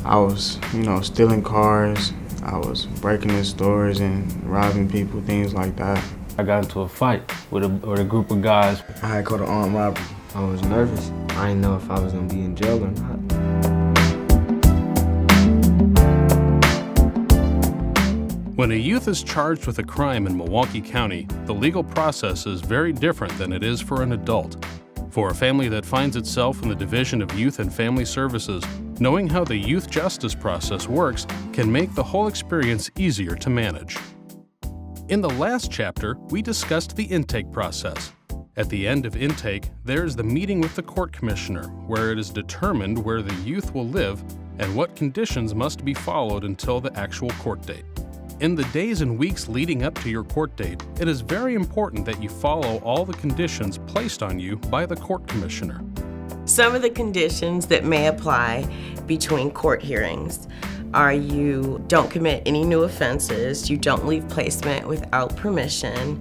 I was, stealing cars. I was breaking in stores and robbing people, things like that. I got into a fight with a group of guys. I had caught an armed robbery. I was nervous. I didn't know if I was gonna be in jail or not. When a youth is charged with a crime in Milwaukee County, the legal process is very different than it is for an adult. For a family that finds itself in the Division of Youth and Family Services, knowing how the youth justice process works can make the whole experience easier to manage. In the last chapter, we discussed the intake process. At the end of intake, there's the meeting with the court commissioner, where it is determined where the youth will live and what conditions must be followed until the actual court date. In the days and weeks leading up to your court date, it is very important that you follow all the conditions placed on you by the court commissioner. Some of the conditions that may apply between court hearings are you don't commit any new offenses, you don't leave placement without permission,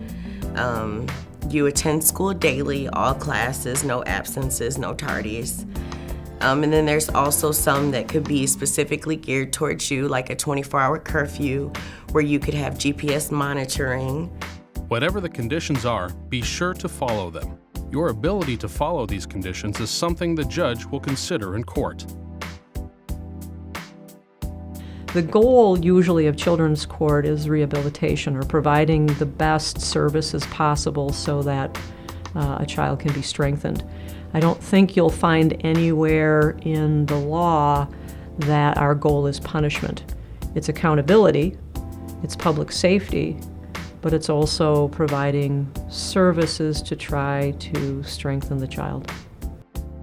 you attend school daily, all classes, no absences, no tardies. And then there's also some that could be specifically geared towards you, like a 24-hour curfew, where you could have GPS monitoring. Whatever the conditions are, be sure to follow them. Your ability to follow these conditions is something the judge will consider in court. The goal usually of children's court is rehabilitation, or providing the best services possible so that a child can be strengthened. I don't think you'll find anywhere in the law that our goal is punishment. It's accountability, it's public safety, but it's also providing services to try to strengthen the child.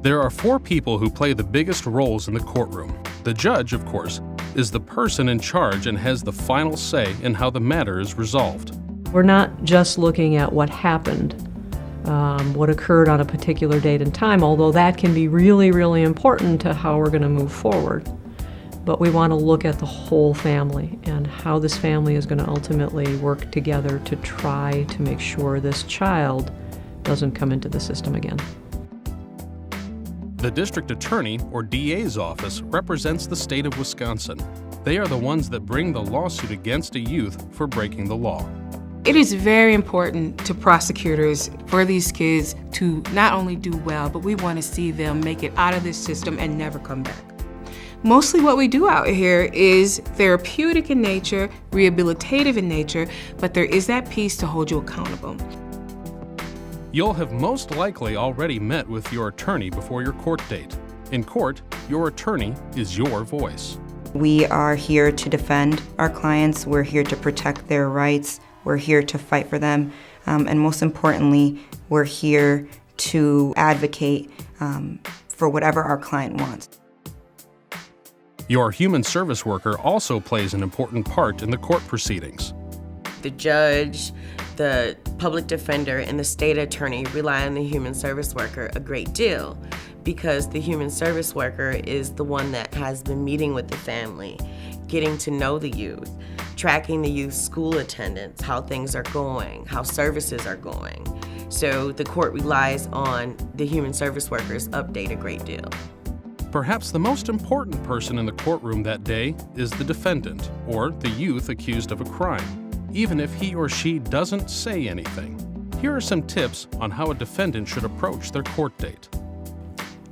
There are 4 people who play the biggest roles in the courtroom. The judge, of course, is the person in charge and has the final say in how the matter is resolved. We're not just looking at what happened, what occurred on a particular date and time, although that can be really, really important to how we're going to move forward. But we want to look at the whole family and how this family is going to ultimately work together to try to make sure this child doesn't come into the system again. The district attorney, or DA's office, represents the state of Wisconsin. They are the ones that bring the lawsuit against a youth for breaking the law. It is very important to prosecutors for these kids to not only do well, but we want to see them make it out of this system and never come back. Mostly what we do out here is therapeutic in nature, rehabilitative in nature, but there is that piece to hold you accountable. You'll have most likely already met with your attorney before your court date. In court, your attorney is your voice. We are here to defend our clients. We're here to protect their rights. We're here to fight for them. And most importantly, we're here to advocate for whatever our client wants. Your human service worker also plays an important part in the court proceedings. The judge, the public defender, and the state attorney rely on the human service worker a great deal because the human service worker is the one that has been meeting with the family, getting to know the youth, tracking the youth's school attendance, how things are going, how services are going. So the court relies on the human service worker's update a great deal. Perhaps the most important person in the courtroom that day is the defendant, or the youth accused of a crime, even if he or she doesn't say anything. Here are some tips on how a defendant should approach their court date.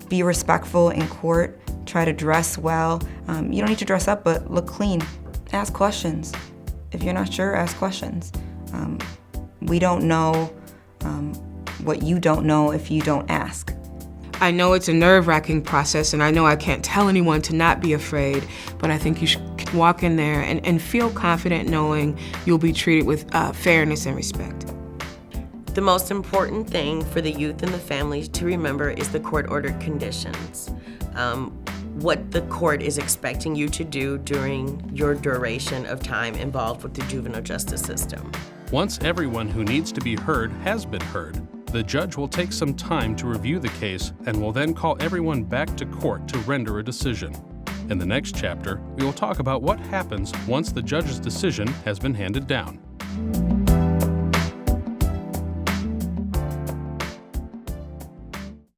Be respectful in court. Try to dress well. You don't need to dress up, but look clean. Ask questions. If you're not sure, ask questions. We don't know what you don't know if you don't ask. I know it's a nerve-wracking process, and I know I can't tell anyone to not be afraid, but I think you should walk in there and feel confident knowing you'll be treated with fairness and respect. The most important thing for the youth and the family to remember is the court-ordered conditions. What the court is expecting you to do during your duration of time involved with the juvenile justice system. Once everyone who needs to be heard has been heard, the judge will take some time to review the case and will then call everyone back to court to render a decision. In the next chapter, we will talk about what happens once the judge's decision has been handed down.